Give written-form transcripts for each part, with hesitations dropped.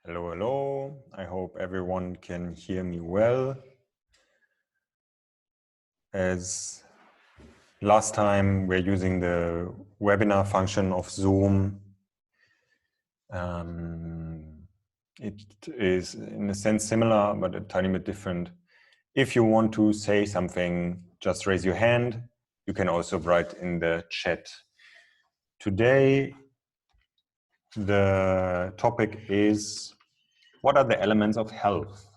Hello, hello. I hope everyone can hear me well. As last time, we're using the webinar function of Zoom. It is in a sense similar, but a tiny bit different. If you want to say something, just raise your hand. You can also write in the chat. Today, the topic is, what are the elements of health?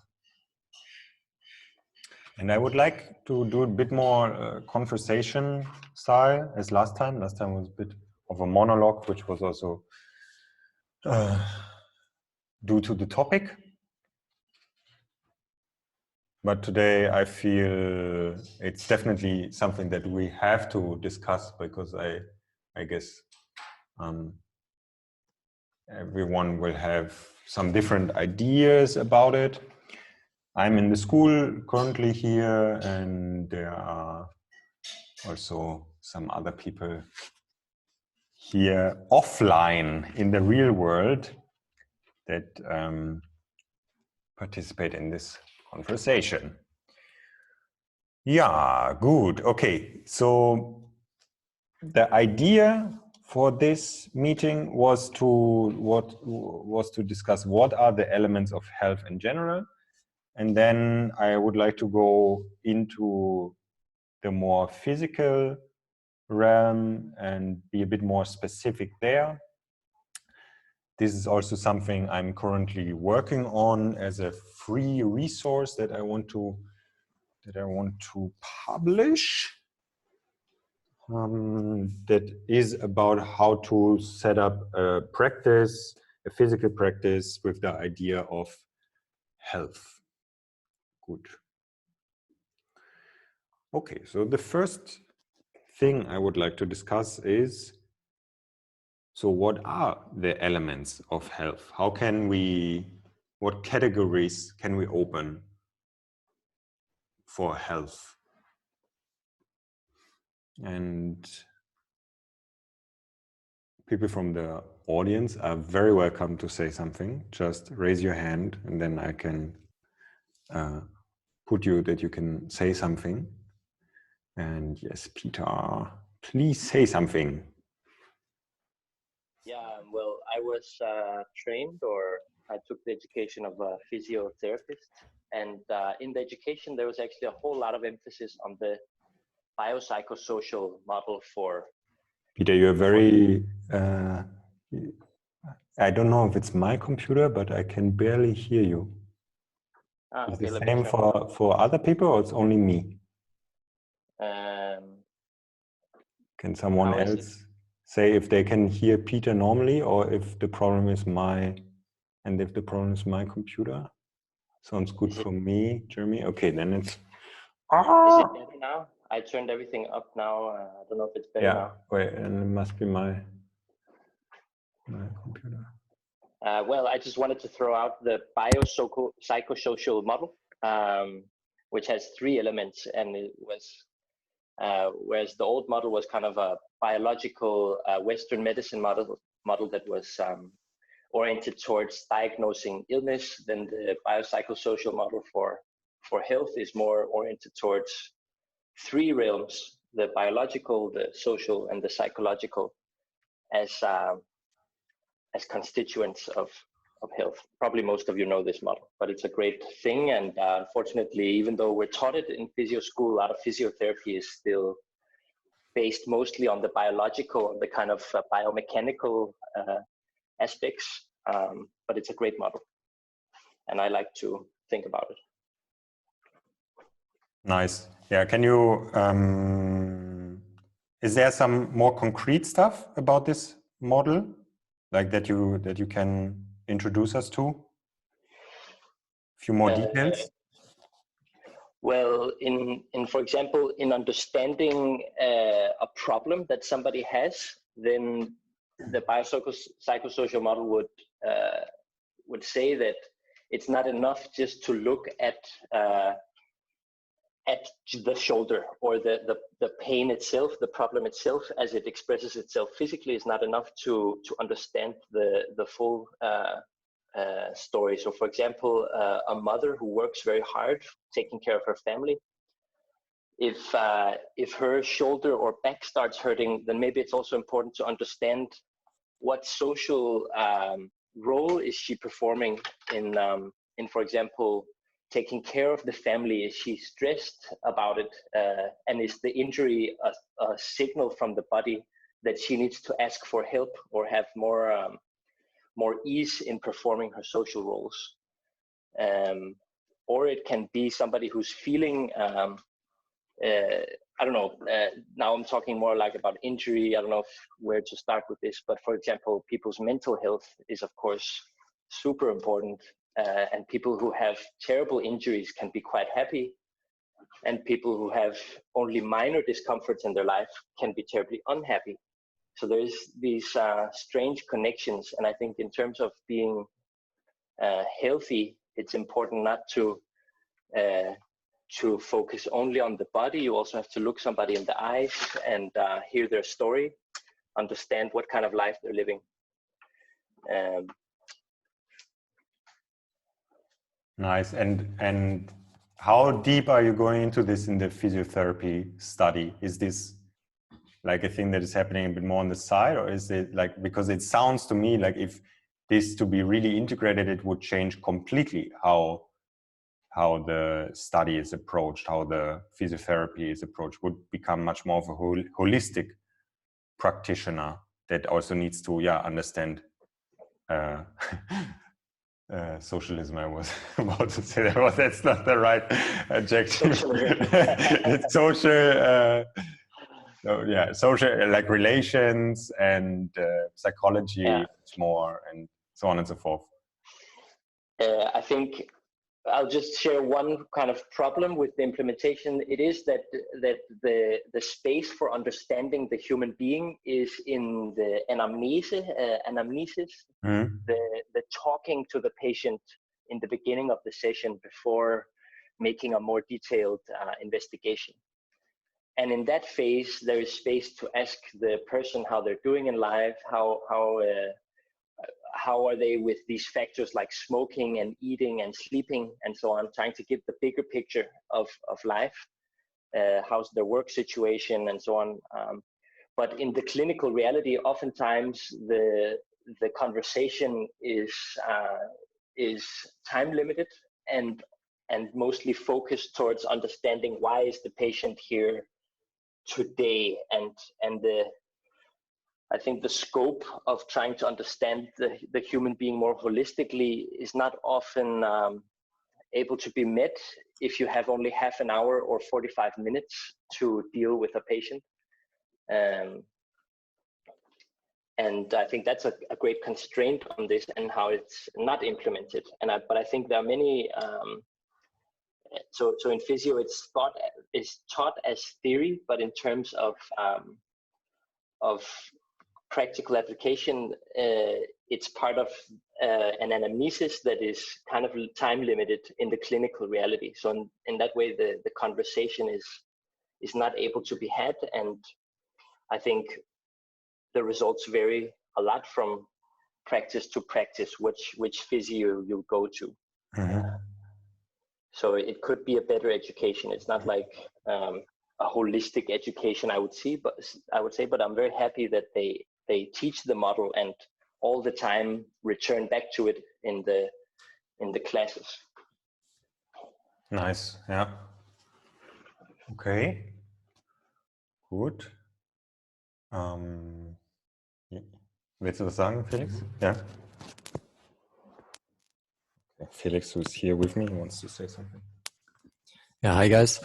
And I would like to do a bit more conversation style as last time. Last time was a bit of a monologue, which was also due to the topic. But today I feel it's definitely something that we have to discuss, because I guess everyone will have some different ideas about it. I'm in the school currently here, and there are also some other people here offline in the real world that participate in this conversation. Yeah, good. Okay, so the idea for this meeting was to discuss what are the elements of health in general, and then I would like to go into the more physical realm and be a bit more specific there. This is also something I'm currently working on as a free resource that I want to publish. That is about how to set up a practice, a physical practice with the idea of health. Good. Okay, so the first thing I would like to discuss is, so what are the elements of health? What categories can we open for health? And people from the audience are very welcome to say something. Just raise your hand, and then I can put you that you can say something. And yes, Peter, please say something. Yeah, well, I was trained, or I took the education of a physiotherapist. And in the education, there was actually a whole lot of emphasis on the biopsychosocial model for... Peter, you're very... I don't know if it's my computer, but I can barely hear you. Is Okay, the same for other people, or it's only me? Can someone else say if they can hear Peter normally, or if the problem is my computer? Sounds good for me, Jeremy. Okay, then it's... Is it better now? I turned everything up now. I don't know if it's better now. Wait, and it must be my computer. Well, I just wanted to throw out the biopsychosocial model, which has 3 elements, and it was whereas the old model was kind of a biological Western medicine model that was oriented towards diagnosing illness. Then the biopsychosocial model for health is more oriented towards 3 realms: the biological, the social, and the psychological, as constituents of health. Probably most of you know this model, but it's a great thing. And unfortunately, even though we're taught it in physio school, a lot of physiotherapy is still based mostly on the biological, the kind of biomechanical aspects. But it's a great model, and I like to think about it. Nice. Yeah. Can you? Is there some more concrete stuff about this model, like that you can introduce us to? A few more details. Well, in for example, in understanding a problem that somebody has, then the biopsychosocial model would say that it's not enough just to look at the shoulder, or the pain itself, the problem itself as it expresses itself physically is not enough to understand the full story. So, for example, a mother who works very hard taking care of her family, if her shoulder or back starts hurting, then maybe it's also important to understand what social role is she performing in, for example, taking care of the family. Is she stressed about it? And is the injury a signal from the body that she needs to ask for help or have more ease in performing her social roles? Or it can be somebody who's feeling, I don't know, now I'm talking more like about injury. I don't know where to start with this, but for example, people's mental health is of course super important. And people who have terrible injuries can be quite happy. And people who have only minor discomforts in their life can be terribly unhappy. So there's these strange connections. And I think in terms of being healthy, it's important not to focus only on the body. You also have to look somebody in the eyes and hear their story, understand what kind of life they're living. Nice. And how deep are you going into this in the physiotherapy study? Is this like a thing that is happening a bit more on the side, or is it like, because it sounds to me like if this to be really integrated, it would change completely how the study is approached, how the physiotherapy is approached, would become much more of a holistic practitioner that also needs to understand socialism. I was about to say that, but that's not the right adjective. It's social, social, like relations and psychology, more, and so on and so forth. I think I'll just share one kind of problem with the implementation. It is that the space for understanding the human being is in the anamnesis, the talking to the patient in the beginning of the session before making a more detailed investigation. And in that phase, there is space to ask the person how they're doing in life, how are they with these factors like smoking and eating and sleeping and so on, trying to give the bigger picture of life, how's their work situation and so on. But in the clinical reality, oftentimes the conversation is time limited and mostly focused towards understanding why is the patient here today, and I think the scope of trying to understand the human being more holistically is not often able to be met if you have only half an hour or 45 minutes to deal with a patient. And I think that's a great constraint on this and how it's not implemented. But I think there are many, so in physio, it's taught as theory, but in terms of practical application, it's part of an anamnesis that is kind of time limited in the clinical reality. So in that way, the conversation is not able to be had. And I think the results vary a lot from practice to practice, which physio you go to. So it could be a better education. It's not like a holistic education, I would say, but I'm very happy that they teach the model and all the time return back to it in the classes. Nice, yeah. Okay, gut. Willst du was sagen, Felix? Yeah. Okay. Felix, who's here with me, wants to say something. Yeah, hi guys.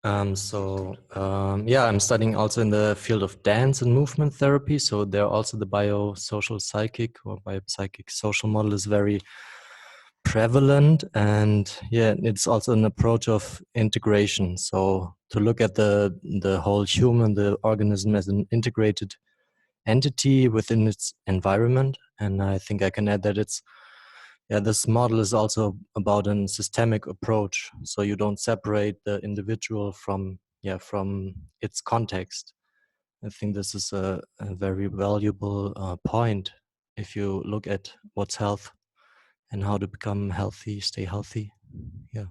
I'm studying also in the field of dance and movement therapy. So there also the biosocial psychic or biopsychic social model is very prevalent, and it's also an approach of integration. So to look at the whole human, the organism as an integrated entity within its environment. And I think I can add that this model is also about a systemic approach. So you don't separate the individual from its context. I think this is a very valuable point if you look at what's health and how to become healthy, stay healthy. Yeah.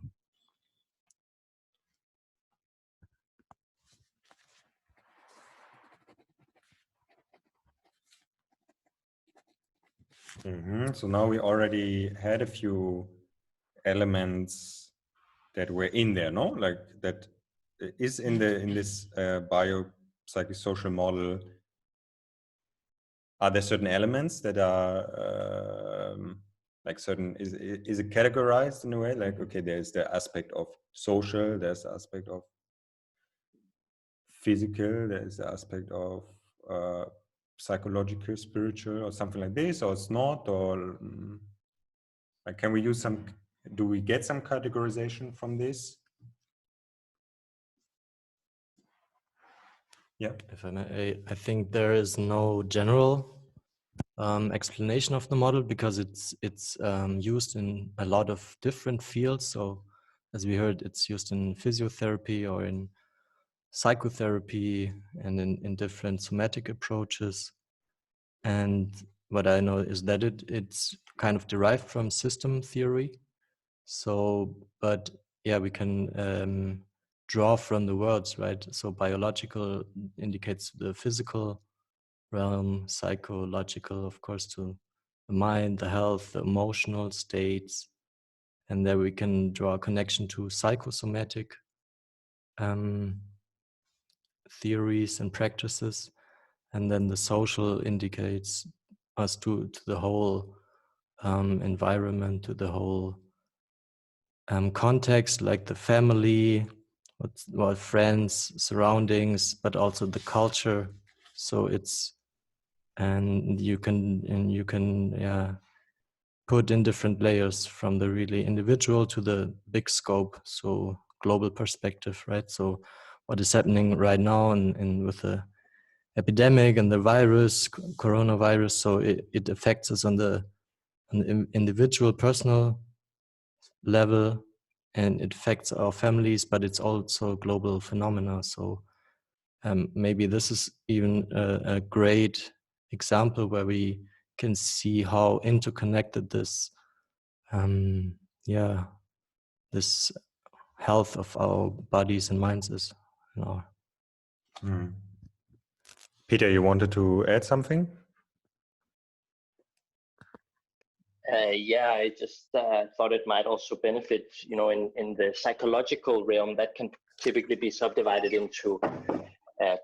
So now we already had a few elements that were in there, no? Like that is in this biopsychosocial model. Are there certain elements that are like certain? Is it categorized in a way? Like, okay, there's the aspect of social, there's the aspect of physical, there's the aspect of psychological, spiritual, or something like this, or it's not, or like, can we use some? Do we get some categorization from this? Yeah. If I may, I think there is no general explanation of the model because it's used in a lot of different fields. So, as we heard, it's used in physiotherapy or in psychotherapy and in different somatic approaches. And what I know is that it's kind of derived from system theory. So, but yeah, we can draw from the words, right? So biological indicates the physical realm, psychological, of course, to the mind, the health, the emotional states. And there we can draw a connection to psychosomatic theories and practices. And then the social indicates us to the whole environment, to the whole context, like the family, what friends, surroundings, but also the culture. So it's and you can put in different layers from the really individual to the big scope, so global perspective, right? So what is happening right now and with the epidemic and the virus, coronavirus, so it affects us on the individual personal level, and it affects our families, but it's also global phenomena. So maybe this is even a great example where we can see how interconnected this this health of our bodies and minds is. Peter, you wanted to add something? Yeah, I just thought it might also benefit, in the psychological realm that can typically be subdivided into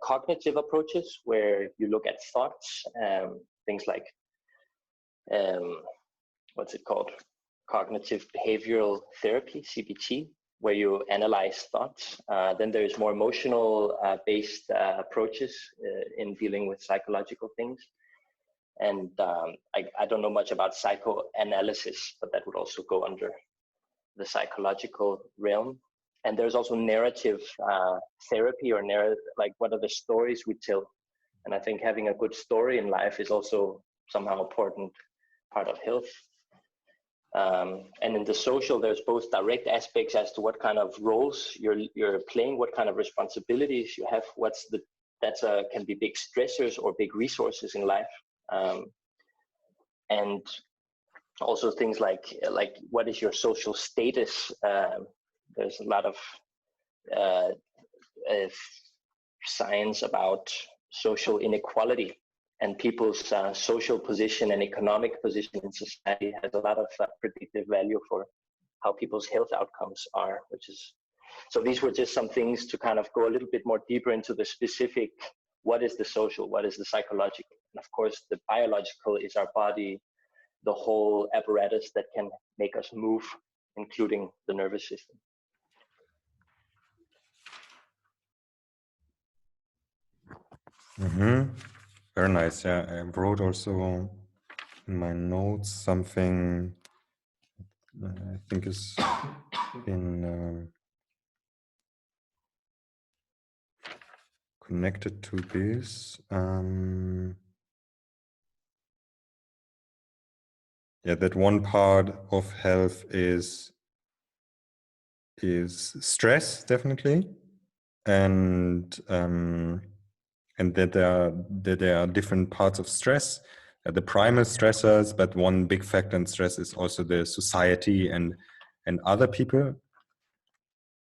cognitive approaches where you look at thoughts, things like, what's it called? Cognitive behavioral therapy, CBT, where you analyze thoughts. Then there's more emotional based approaches in dealing with psychological things. And I don't know much about psychoanalysis, but that would also go under the psychological realm. And there's also narrative therapy, or like what are the stories we tell. And I think having a good story in life is also somehow important part of health. And in the social, there's both direct aspects as to what kind of roles you're playing, what kind of responsibilities you have, can be big stressors or big resources in life. And also things like what is your social status? There's a lot of science about social inequality, and people's social position and economic position in society has a lot of predictive value for how people's health outcomes are, so these were just some things to kind of go a little bit more deeper into the specific, what is the social, what is the psychological, and of course the biological is our body, the whole apparatus that can make us move, including the nervous system. Very nice. Yeah, I wrote also in my notes something I think is in connected to this. Yeah, that one part of health is stress, definitely, and that there are different parts of stress. the primal stressors, but one big factor in stress is also the society and other people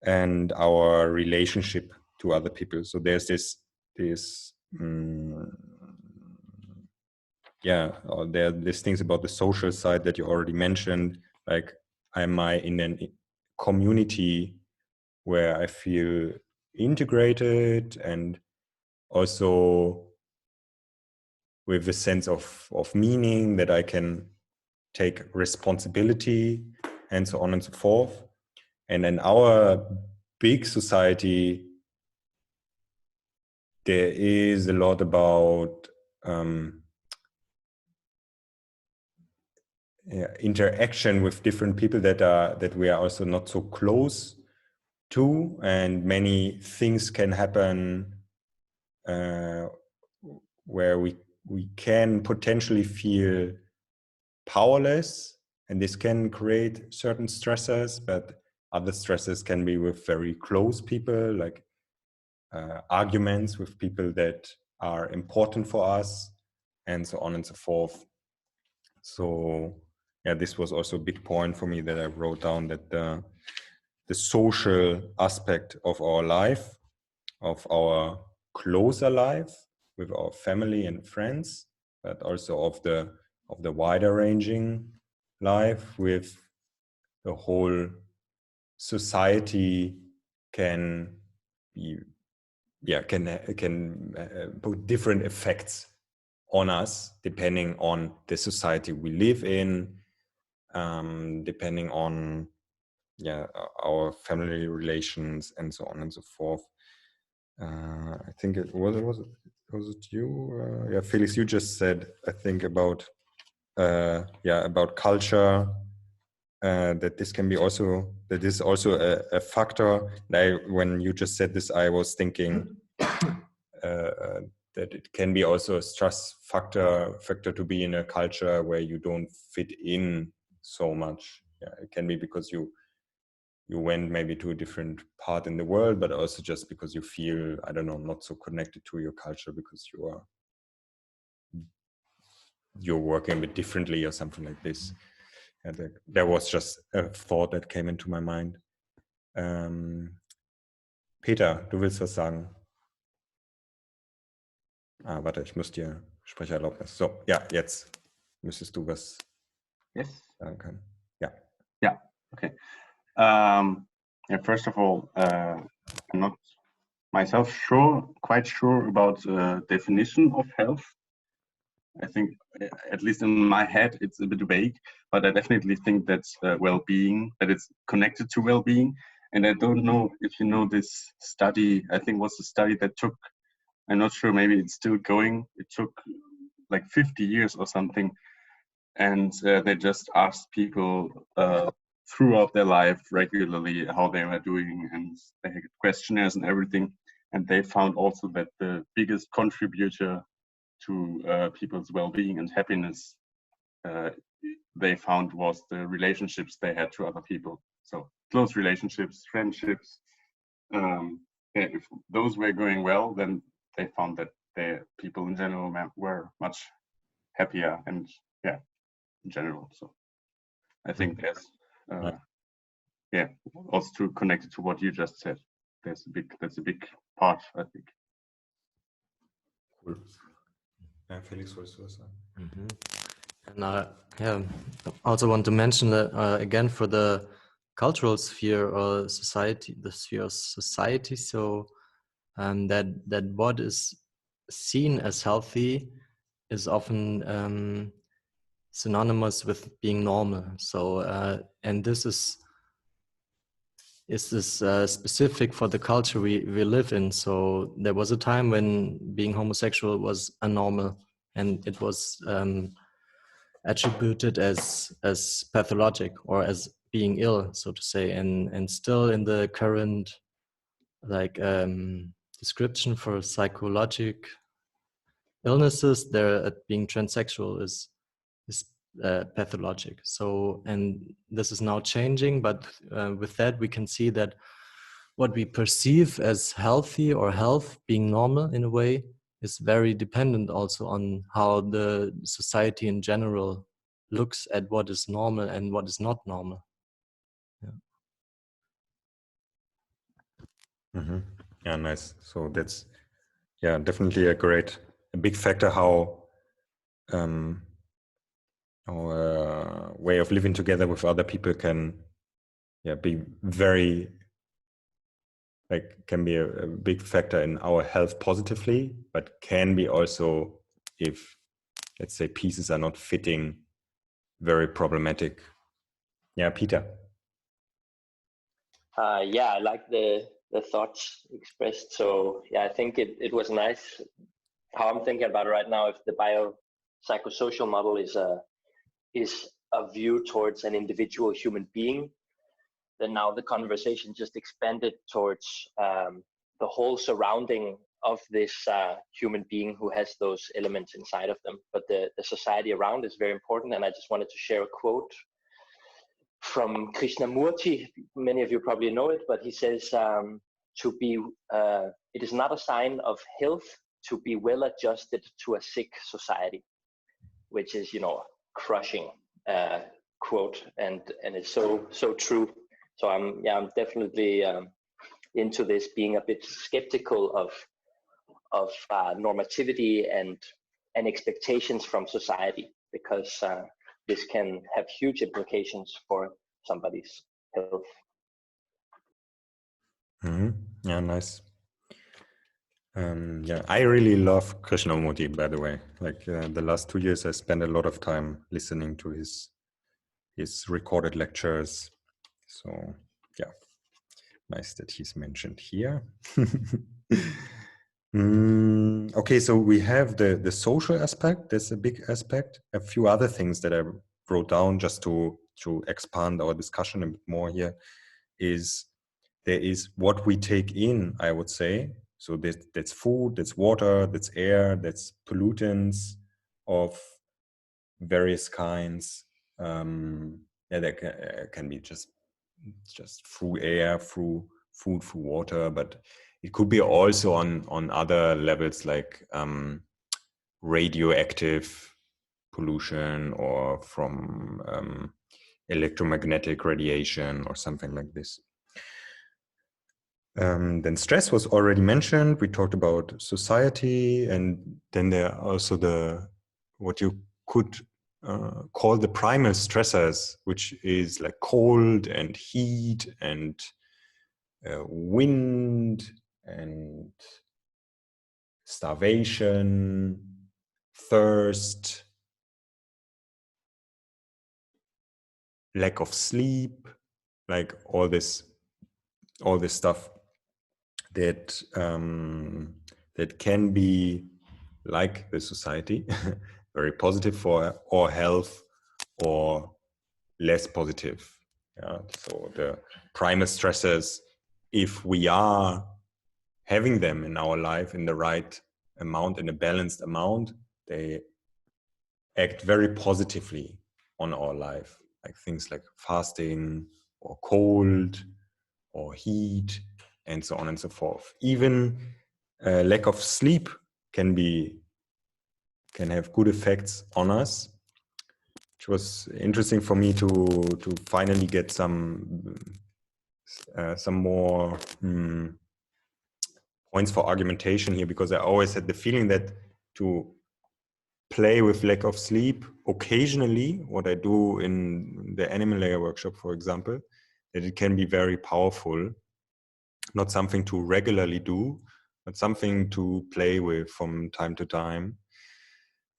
and our relationship to other people. So there's this there are these things about the social side that you already mentioned, like am I in a community where I feel integrated and also with a sense of meaning, that I can take responsibility and so on and so forth. And in our big society, there is a lot about interaction with different people that we are also not so close to, and many things can happen where we can potentially feel powerless, and this can create certain stressors. But other stresses can be with very close people, like arguments with people that are important for us, and so on and so forth. So yeah, this was also a big point for me that I wrote down, that the social aspect of our life, of our closer life with our family and friends, but also of the wider ranging life with the whole society can be, can put different effects on us depending on the society we live in, depending on our family relations and so on and so forth. I think it was it you? Felix, you just said, I think, about about culture, that this can be also, that is also a factor. When you just said this, I was thinking that it can be also a stress factor to be in a culture where you don't fit in so much. Yeah, it can be because you went maybe to a different part in the world, but also just because you feel, I don't know, not so connected to your culture because you're working a bit differently or something like this. And there was just a thought that came into my mind. Peter, du willst was sagen? Warte, ich muss dir Sprecherlaubnis. So, ja, jetzt müsstest du was sagen können. Ja. Yeah, okay. First of all, I'm not myself quite sure about definition of health. I think, at least in my head, it's a bit vague, but I definitely think that's well-being, that it's connected to well-being. And I don't know if you know this study. I think it was a study that took, I'm not sure, maybe it's still going. It took like 50 years or something. And they just asked people throughout their life regularly how they were doing, and they had questionnaires and everything. And they found also that the biggest contributor to people's well-being and happiness, they found, was the relationships they had to other people. So close relationships, friendships. If those were going well, then they found that the people in general were much happier, and in general. So I think there's also connected to what you just said. That's a big part, I think. Cool. Yeah, Felix, wolltest du was sagen? And I also want to mention that again, for the cultural sphere or society, the sphere of society. So that what is seen as healthy is often synonymous with being normal. So and this is specific for the culture we live in. So there was a time when being homosexual was abnormal, and it was attributed as pathologic or as being ill, so to say. And still in the current description for psychological illnesses, there being transsexual is pathologic. So, and this is now changing, but with that we can see that what we perceive as healthy or health, being normal in a way, is very dependent also on how the society in general looks at what is normal and what is not normal. Mm-hmm. Yeah, nice. So that's, yeah, definitely a big factor how our way of living together with other people can, yeah, be very, like, can be a big factor in our health positively, but can be also, if, let's say, pieces are not fitting, very problematic. Yeah, Peter. Yeah, I like the thoughts expressed. So yeah, I think it was nice. How I'm thinking about it right now, if the biopsychosocial model is a view towards an individual human being, then now the conversation just expanded towards the whole surrounding of this human being who has those elements inside of them. But the society around is very important, and I just wanted to share a quote from Krishnamurti. Many of you probably know it, but he says, it is not a sign of health to be well adjusted to a sick society, which is, crushing quote, and it's so true. So I'm definitely into this, being a bit skeptical of normativity and expectations from society, because this can have huge implications for somebody's health. Mm-hmm. Yeah, nice. Yeah, I really love Krishnamurti, by the way. Like the last 2 years, I spent a lot of time listening to his recorded lectures. So yeah, nice that he's mentioned here. Okay, so we have the social aspect. That's a big aspect. A few other things that I wrote down just to expand our discussion a bit more here is there is what we take in, I would say. So that's food, that's water, that's air, that's pollutants of various kinds. Yeah, that can be just through air, through food, through water, but it could be also on other levels, like radioactive pollution, or from electromagnetic radiation or something like this. Then stress was already mentioned. We talked about society, and then there are also what you could call the primal stressors, which is like cold and heat and wind and starvation, thirst, lack of sleep, like all this stuff that that can be, like the society, very positive for our health or less positive. Yeah. So the primal stressors, if we are having them in our life in the right amount, in a balanced amount, they act very positively on our life, like things like fasting or cold or heat and so on and so forth. Even lack of sleep can have good effects on us, which was interesting for me to finally get some more points for argumentation here, because I always had the feeling that to play with lack of sleep occasionally, what I do in the animal layer workshop, for example, that it can be very powerful. Not something to regularly do, but something to play with from time to time.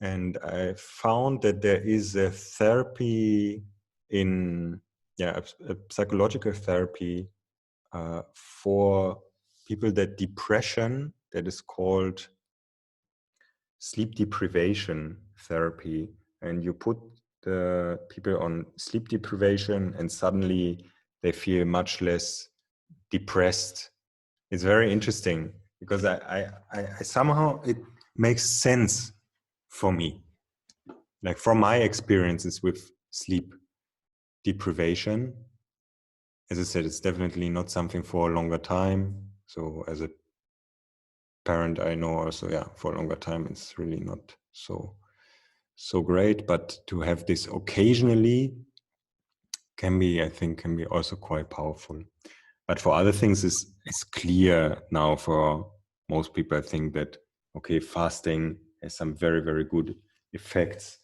And I found that there is a therapy a psychological therapy for people that depression, that is called sleep deprivation therapy. And you put the people on sleep deprivation and suddenly they feel much less depressed. It's very interesting, because I somehow, it makes sense for me, like from my experiences with sleep deprivation. As I said, it's definitely not something for a longer time. So as a transparent. I know also, yeah, for a longer time, it's really not so great, but to have this occasionally can be also quite powerful. But for other things, it's clear now for most people, I think, that, okay, fasting has some very, very good effects.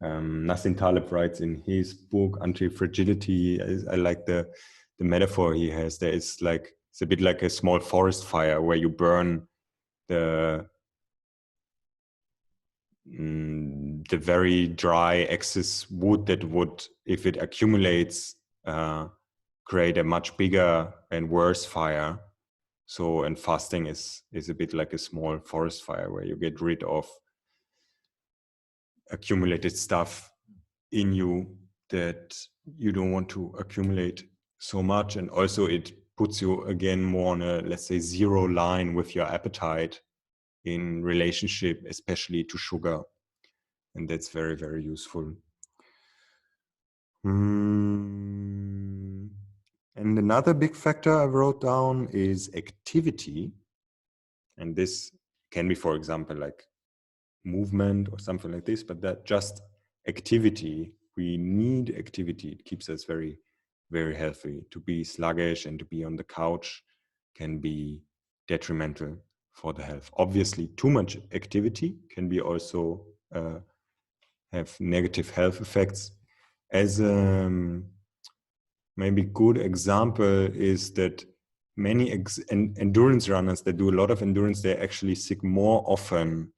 Nassim Taleb writes in his book, Anti-Fragility, I like the metaphor he has there. It's a bit like a small forest fire where you burn the very dry excess wood that would, if it accumulates, create a much bigger and worse fire. So, and fasting is a bit like a small forest fire where you get rid of accumulated stuff in you that you don't want to accumulate so much. And also it puts you again more on a, let's say, zero line with your appetite in relationship, especially to sugar. And that's very, very useful. And another big factor I wrote down is activity. And this can be, for example, like movement or something like this, but that just activity. We need activity. It keeps us very, very healthy. To be sluggish and to be on the couch can be detrimental for the health. Obviously, too much activity can be also have negative health effects. As maybe good example is that many endurance runners that do a lot of endurance, they're actually sick more often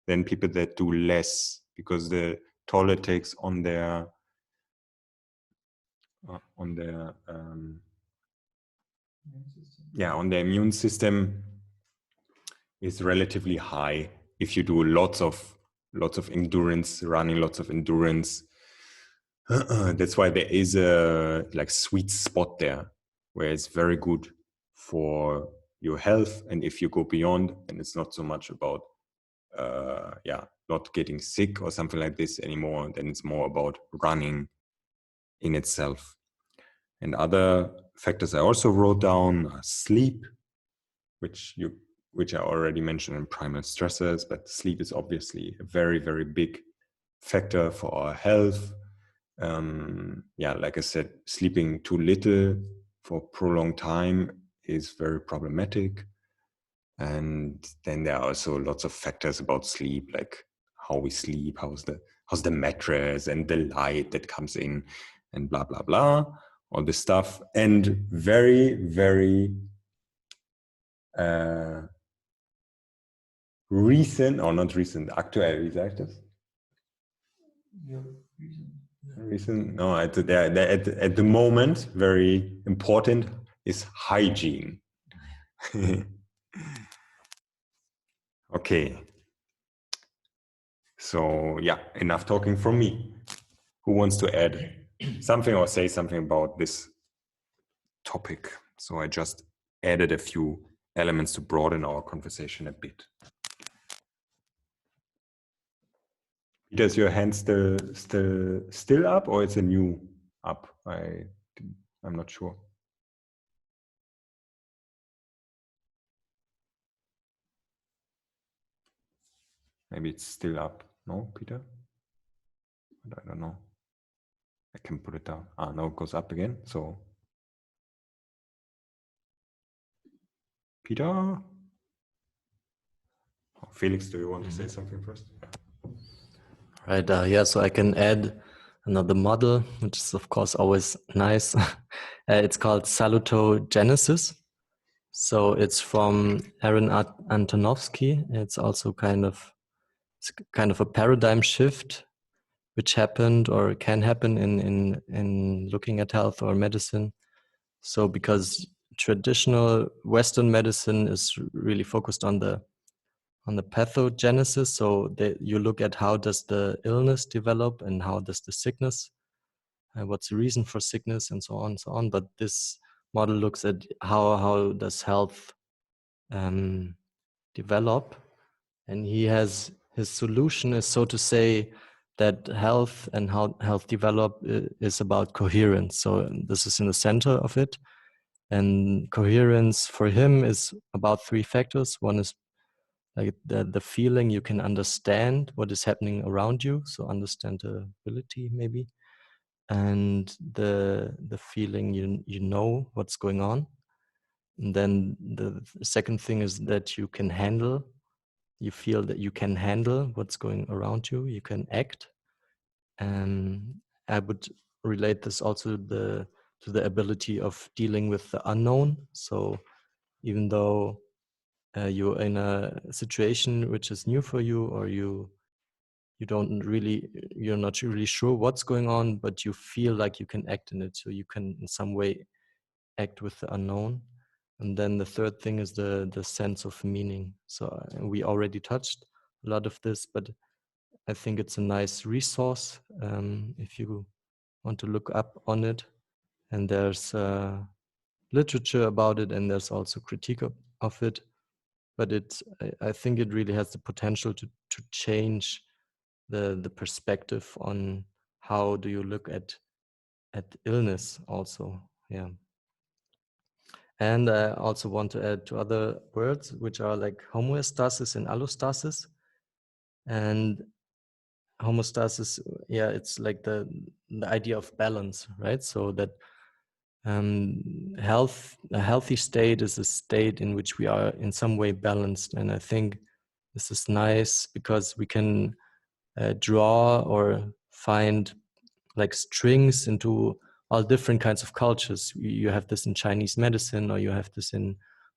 than people that do less, because the toll it takes on their immune system is relatively high if you do lots of endurance running, lots of endurance. That's why there is a sweet spot there where it's very good for your health. And if you go beyond, and it's not so much about not getting sick or something like this anymore, then it's more about running in itself. And other factors I also wrote down are sleep, which I already mentioned in primal stressors, but sleep is obviously a very, very big factor for our health. Like I said, sleeping too little for prolonged time is very problematic. And then there are also lots of factors about sleep, like how we sleep, how's the mattress and the light that comes in and blah, blah, blah, all this stuff. And very, very recent, or not recent, aktuell, wie sagt das? Yeah, recent. No, at the moment, very important is hygiene. Okay. So yeah, enough talking from me. Who wants to add something or say something about this topic? So I just added a few elements to broaden our conversation a bit. Is your hand still up, or it's a new up? I'm not sure. Maybe it's still up. No, Peter? But I don't know. I can put it down. No, it goes up again. So, Peter? Oh, Felix, do you want to say something first? Right. So I can add another model, which is of course always nice. It's called salutogenesis. So it's from Aaron Antonovsky. It's also kind of a paradigm shift, which happened or can happen in looking at health or medicine. So because traditional Western medicine is really focused on the pathogenesis, so you look at how does the illness develop and how does the sickness, what's the reason for sickness, and so on and so on. But this model looks at how does health develop, and his solution is, so to say, that health and how health develop is about coherence. So this is in the center of it, and coherence for him is about three factors. One is like the feeling, you can understand what is happening around you, so understandability maybe, and the feeling you know what's going on. And then the second thing is that you can handle, you feel that you can handle what's going around you, you can act. And I would relate this also to the ability of dealing with the unknown. So even though you're in a situation which is new for you, or you're not really sure what's going on, but you feel like you can act in it, so you can in some way act with the unknown. And then the third thing is the sense of meaning. So we already touched a lot of this, but I think it's a nice resource if you want to look up on it. And there's literature about it, and there's also critique of it. But I think it really has the potential to change the perspective on how do you look at illness also. Yeah. And I also want to add two other words, which are like homeostasis and allostasis. And homeostasis, yeah, it's like the idea of balance, right? So that a healthy state is a state in which we are in some way balanced. And I think this is nice because we can draw or find like strings into all different kinds of cultures. You have this in Chinese medicine, or you have this in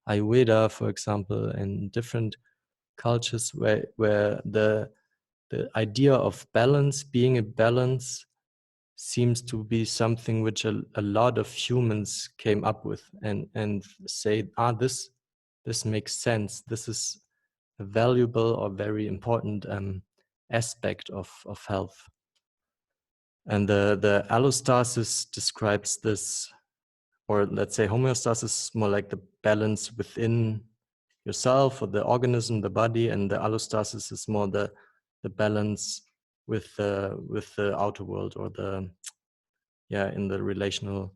Ayurveda, for example, and different cultures where the idea of balance, being a balance, seems to be something which a lot of humans came up with and say, this makes sense. This is a valuable or very important aspect of health. And the allostasis describes this, or let's say homeostasis is more like the balance within yourself or the organism, the body, and the allostasis is more the balance with the outer world, or in the relational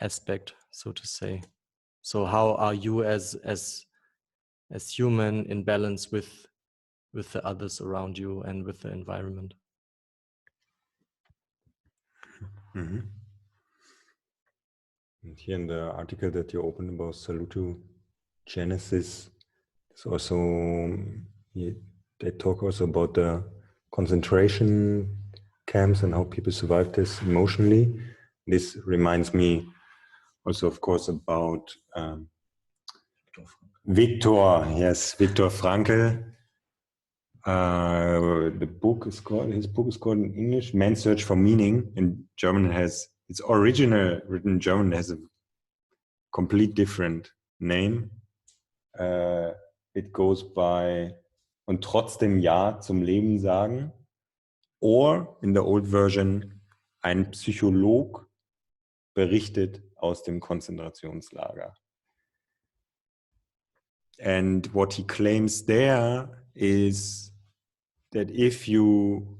aspect, so to say. So how are you as human in balance with the others around you and with the environment? Mm-hmm. And here in the article that you opened about salutogenesis, it's also they talk also about the concentration camps and how people survive this emotionally. This reminds me also, of course, about Viktor Frankl. His book is called in English Man's Search for Meaning. In German its original written in German has a complete different name. It goes by Und trotzdem Ja zum Leben sagen. Or in the old version, ein Psycholog berichtet aus dem Konzentrationslager. And what he claims there is that if you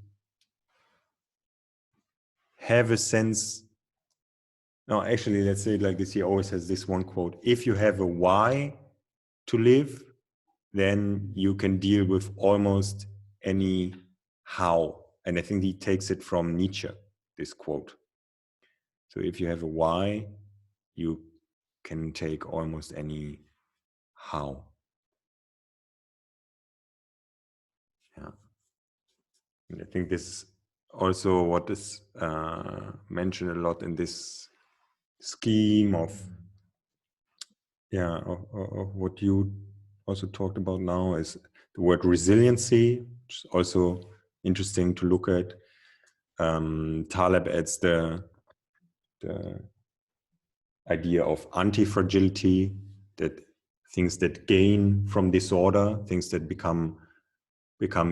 have a sense, no, actually, let's say it like this, he always has this one quote: if you have a why to live, then you can deal with almost any how. And I think he takes it from Nietzsche, this quote. So if you have a why, you can take almost any how. Yeah. And I think this also what is mentioned a lot in this scheme of what you also talked about now is the word resiliency, which is also interesting to look at. Taleb adds the idea of anti-fragility, that things that gain from disorder, things that become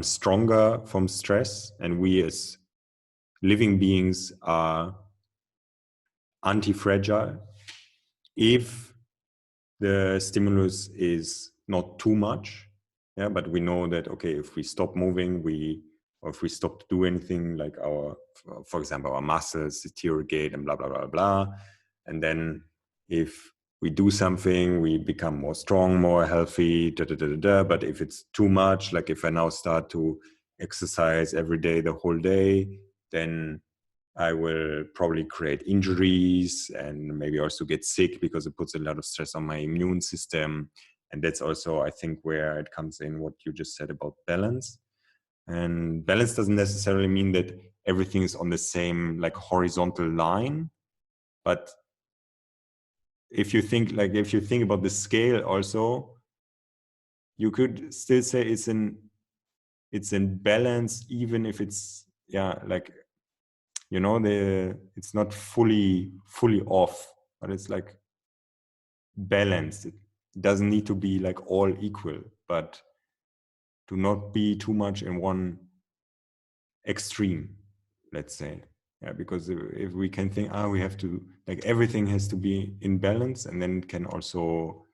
stronger from stress, and we as living beings are anti-fragile if the stimulus is not too much. Yeah, but we know that, okay, if we stop moving, or if we stop to do anything, like for example, our muscles deteriorate and blah, blah, blah, blah. And then if we do something, we become more strong, more healthy, but if it's too much, like if I now start to exercise every day, the whole day, then I will probably create injuries and maybe also get sick because it puts a lot of stress on my immune system. And that's also, I think, where it comes in what you just said about balance. And balance doesn't necessarily mean that everything is on the same like horizontal line, but if you think about the scale also, you could still say it's in balance, even if it's it's not fully off, but it's like balanced. It doesn't need to be like all equal, but to not be too much in one extreme, let's say. Because if we can think, we have to, like, everything has to be in balance, and then it can also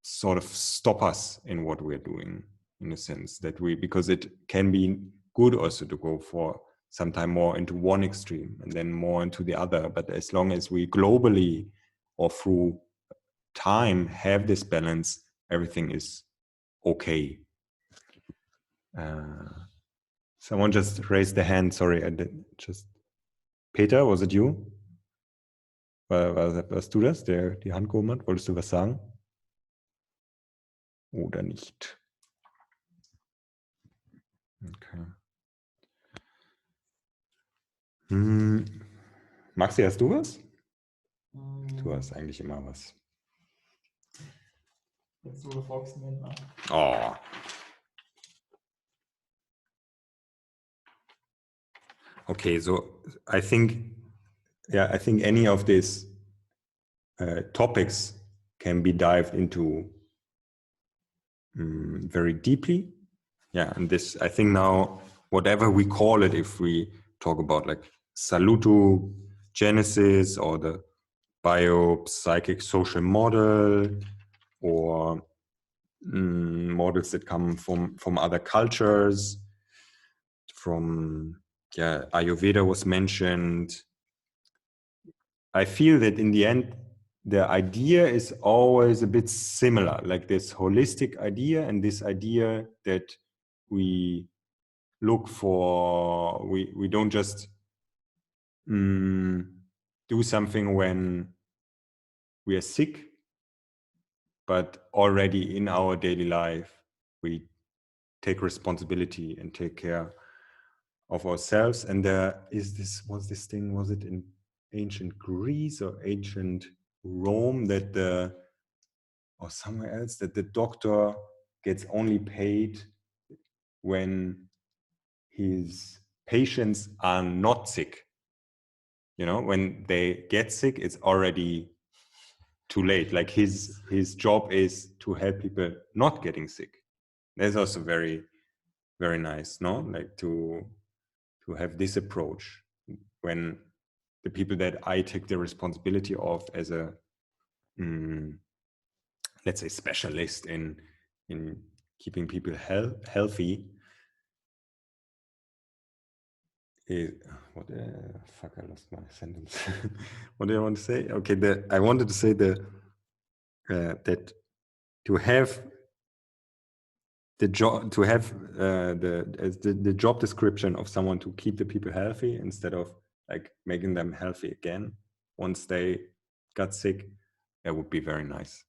sort of stop us in what we're doing, in a sense that because it can be good also to go for some time more into one extreme and then more into the other. But as long as we globally or through time have this balance, everything is okay. Someone just raised their hand. Sorry, I did just. Peter, was it you? Warst du das, der die Hand gehoben hat? Wolltest du was sagen? Oder nicht? Okay. Maxi, hast du was? Du hast eigentlich immer was. Jetzt du fragst mich nicht mehr. Oh. Okay, so I think any of these topics can be dived into very deeply. Yeah, and this, I think now, whatever we call it, if we talk about like salutogenesis or the biopsychic social model, or models that come from other cultures, from Ayurveda was mentioned. I feel that in the end, the idea is always a bit similar, like this holistic idea and this idea that we look for, we don't just do something when we are sick, but already in our daily life, we take responsibility and take care of ourselves. And there is was it in ancient Greece or ancient Rome that or somewhere else, that the doctor gets only paid when his patients are not sick. When they get sick, it's already too late. Like his job is to help people not getting sick. That's also very, very nice, no? Like to have this approach when the people that I take the responsibility of as a let's say specialist in keeping people healthy. What fuck, I lost my sentence. What do I want to say? Okay, I wanted to say that to have the job, to have the job description of someone to keep the people healthy instead of like making them healthy again once they got sick, that would be very nice.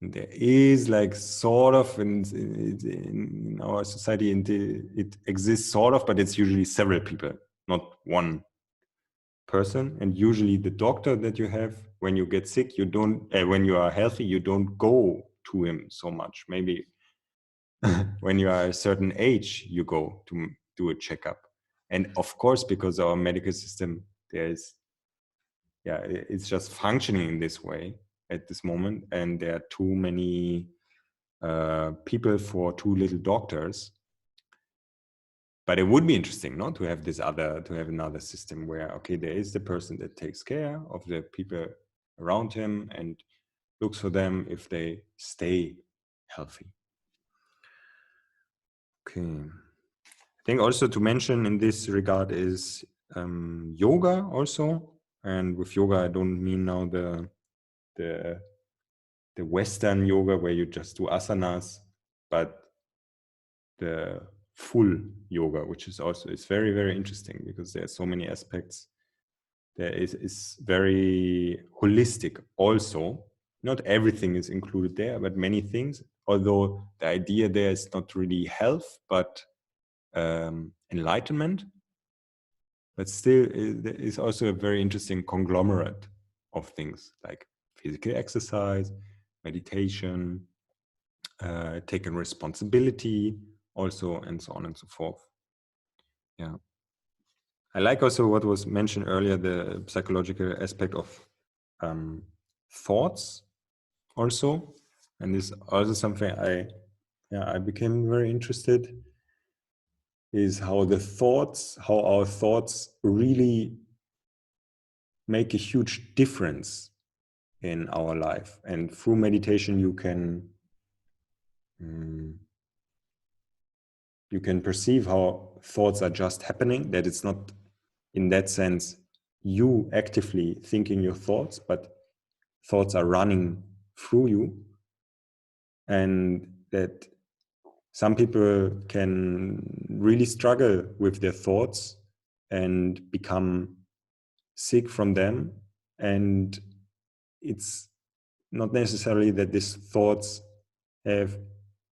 There is like sort of in our society, it exists sort of, but it's usually several people, not one person. And usually the doctor that you have when you get sick, you don't, when you are healthy, you don't go to him so much. Maybe when you are a certain age, you go to do a checkup. And of course, because our medical system, it's just functioning in this way at this moment, and there are too many people for too little doctors. But it would be interesting, not to have another system where, okay, there is the person that takes care of the people around him and looks for them if they stay healthy. Okay. I think also to mention in this regard is yoga also. And with yoga, I don't mean now the Western yoga where you just do asanas, but the full yoga, which is also, it's very, very interesting because there are so many aspects. There is very holistic also. Not everything is included there, but many things, although the idea there is not really health, but enlightenment. But still, there is also a very interesting conglomerate of things like physical exercise, meditation, taking responsibility also, and so on and so forth. Yeah. I like also what was mentioned earlier, the psychological aspect of thoughts also. And this is also something I became very interested, is how our thoughts really make a huge difference in our life. And through meditation, you can perceive how thoughts are just happening, that it's not in that sense you actively thinking your thoughts, but thoughts are running through you. And that some people can really struggle with their thoughts and become sick from them. And it's not necessarily that these thoughts have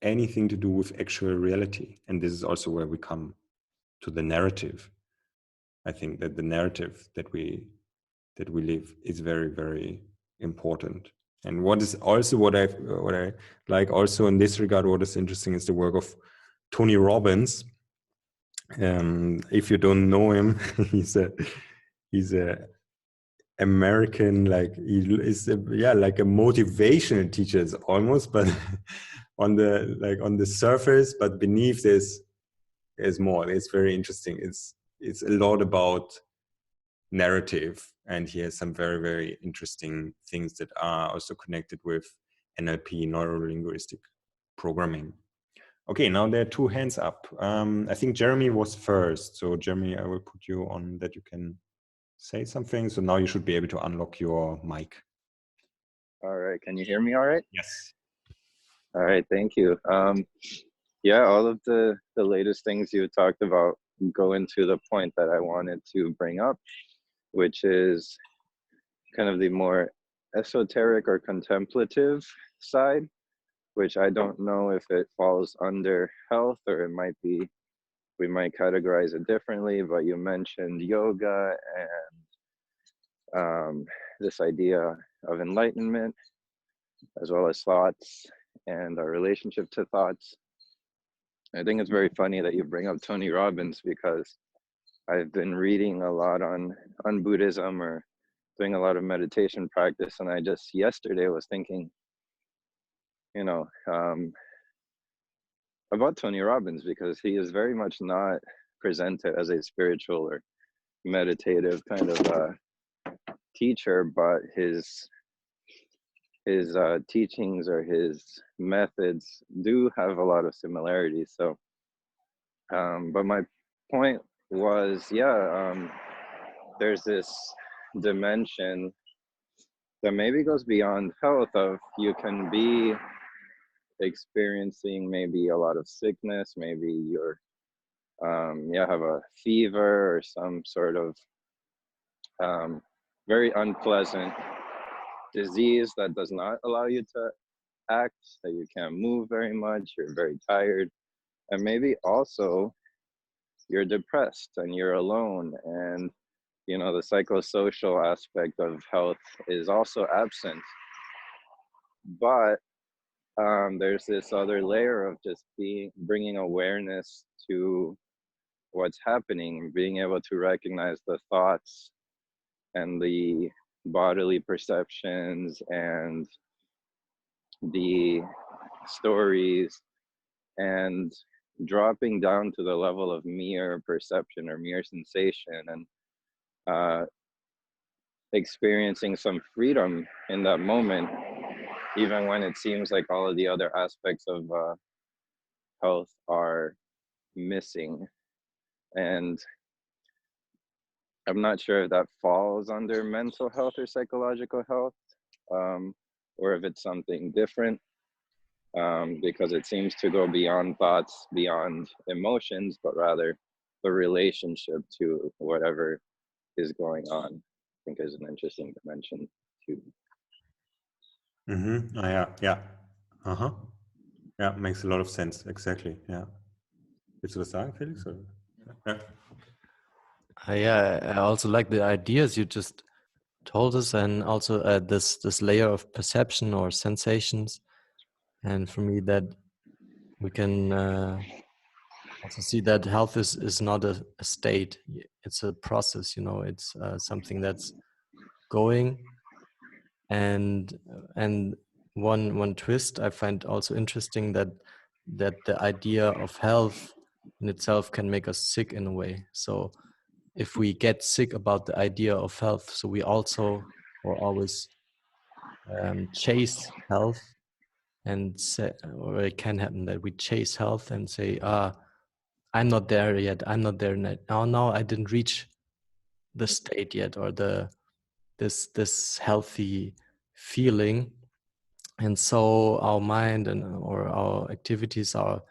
anything to do with actual reality. And this is also where we come to the narrative. I think that the narrative that we live is very, very important. And what is also what I like also in this regard, what is interesting is the work of Tony Robbins. If you don't know him, he's a American, like he is like a motivational teacher almost, but on the surface, but beneath there's more. It's very interesting. It's a lot about narrative, and he has some very, very interesting things that are also connected with NLP, neuro-linguistic programming. Okay, now there are two hands up. I think Jeremy was first. So Jeremy, I will put you on that you can say something. So now you should be able to unlock your mic. All right, can you hear me all right? Yes. All right, thank you. Yeah, all of the latest things you talked about go into the point that I wanted to bring up, which is kind of the more esoteric or contemplative side, which I don't know if it falls under health or it might be, we might categorize it differently, but you mentioned yoga and this idea of enlightenment, as well as thoughts and our relationship to thoughts. I think it's very funny that you bring up Tony Robbins, because I've been reading a lot on Buddhism or doing a lot of meditation practice, and I just yesterday was thinking, you know, about Tony Robbins, because he is very much not presented as a spiritual or meditative kind of teacher, but his teachings or his methods do have a lot of similarities. So, but my point was, there's this dimension that maybe goes beyond health, of you can be experiencing maybe a lot of sickness, maybe you're have a fever or some sort of very unpleasant disease that does not allow you to act, that you can't move very much, you're very tired, and maybe also you're depressed and you're alone, and you know the psychosocial aspect of health is also absent. But there's this other layer of just bringing awareness to what's happening, being able to recognize the thoughts and the bodily perceptions and the stories, and dropping down to the level of mere perception or mere sensation, and experiencing some freedom in that moment, even when it seems like all of the other aspects of health are missing. And I'm not sure if that falls under mental health or psychological health, or if it's something different, because it seems to go beyond thoughts, beyond emotions, but rather the relationship to whatever is going on. I think is an interesting dimension too. Mm-hmm. Yeah. Uh-huh. Yeah, makes a lot of sense. Exactly. Yeah. Willst du was sagen, Felix? Oder? Ja. Yeah, I also like the ideas you just told us, and also this layer of perception or sensations. And for me, that we can also see that health is not a state; it's a process. You know, it's something that's going. And one twist I find also interesting, that the idea of health in itself can make us sick in a way. So if we get sick about the idea of health, so we also or always chase health, and say, or it can happen that we chase health and say, I'm not there yet, I'm not there yet. Oh no, I didn't reach the state yet, or this healthy feeling. And so our mind and or our activities are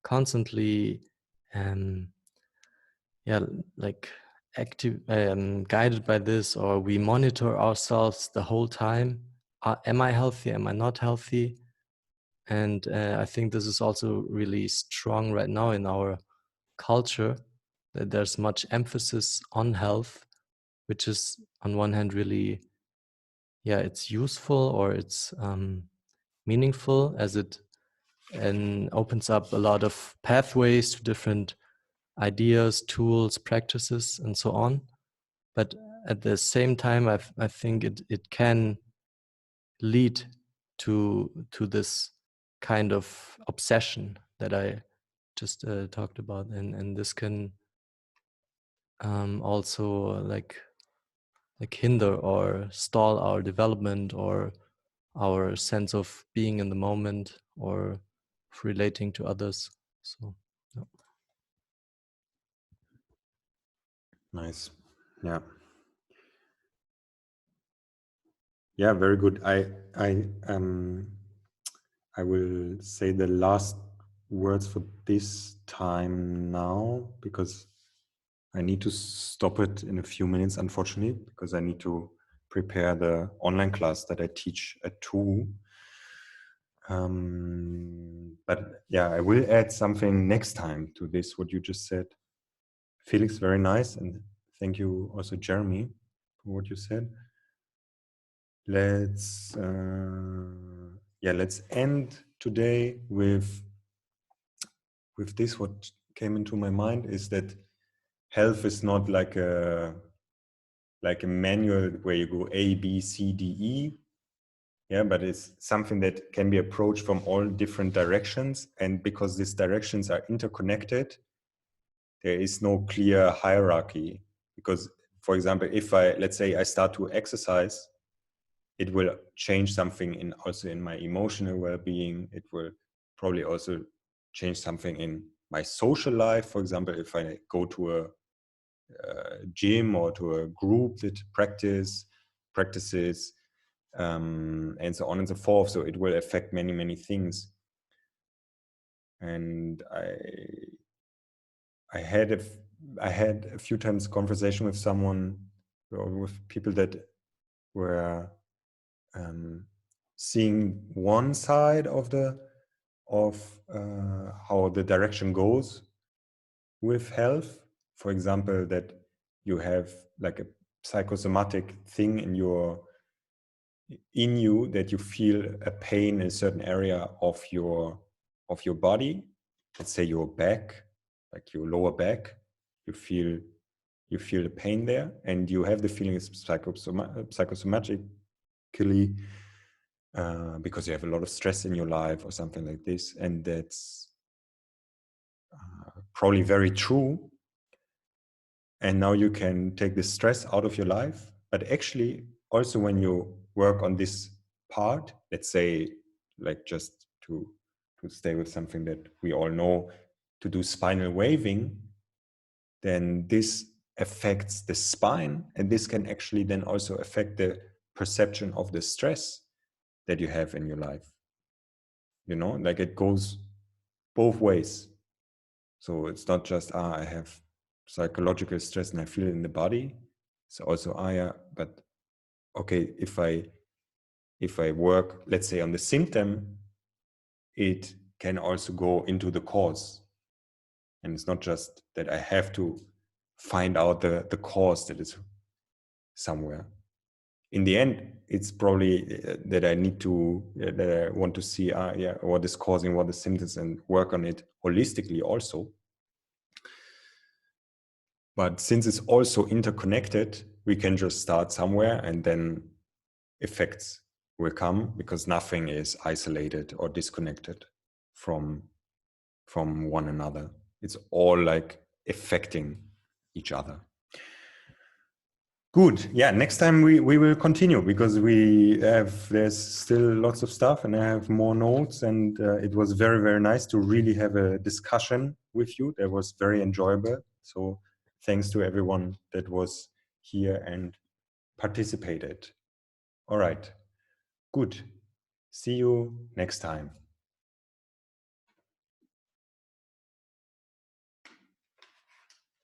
constantly like active, guided by this, or we monitor ourselves the whole time. Am I healthy, am I not healthy? And I think this is also really strong right now in our culture, that there's much emphasis on health, which is on one hand really, it's useful, or it's meaningful, as it and opens up a lot of pathways to different ideas, tools, practices, and so on. But at the same time, I think it can lead to this kind of obsession that I just talked about, and this can also like hinder or stall our development, or our sense of being in the moment, or of relating to others. So yeah. Nice. Yeah. Yeah, very good. I will say the last words for this time now, because I need to stop it in a few minutes, unfortunately, because I need to prepare the online class that I teach at 2. But yeah, I will add something next time to this, what you just said. Felix, very nice. And thank you also, Jeremy, for what you said. Let's end today with this. What came into my mind is that health is not like a manual where you go A, B, C, D, E. Yeah, but it's something that can be approached from all different directions. And because these directions are interconnected, there is no clear hierarchy. Because, for example, if let's say I start to exercise, it will change something also in my emotional well-being. It will probably also change something in my social life. For example, if I go to a gym or to a group that practices, and so on and so forth. So it will affect many, many things. And I had a few times conversation with someone, or with people that were seeing one side of how the direction goes with health. For example, that you have like a psychosomatic thing in you, that you feel a pain in a certain area of your body. Let's say your back, like your lower back, you feel the pain there, and you have the feeling it's psychosomatically, because you have a lot of stress in your life or something like this, and that's probably very true. And now you can take the stress out of your life. But actually, also when you work on this part, let's say, like just to stay with something that we all know, to do spinal waving, then this affects the spine, and this can actually then also affect the perception of the stress that you have in your life. You know, like it goes both ways. So it's not just, I have psychological stress and I feel it in the body. It's also, yeah, but okay, if I work, let's say, on the symptom, it can also go into the cause. And it's not just that I have to find out the cause that is somewhere. In the end, it's probably that I need to, that I want to see, what is causing what the symptoms and work on it holistically also. But since it's also interconnected, we can just start somewhere and then effects will come, because nothing is isolated or disconnected from one another. It's all like affecting each other. Good. Yeah, next time we will continue, because there's still lots of stuff and I have more notes, and it was very, very nice to really have a discussion with you. That was very enjoyable. So thanks to everyone that was here and participated. All right. Good. See you next time.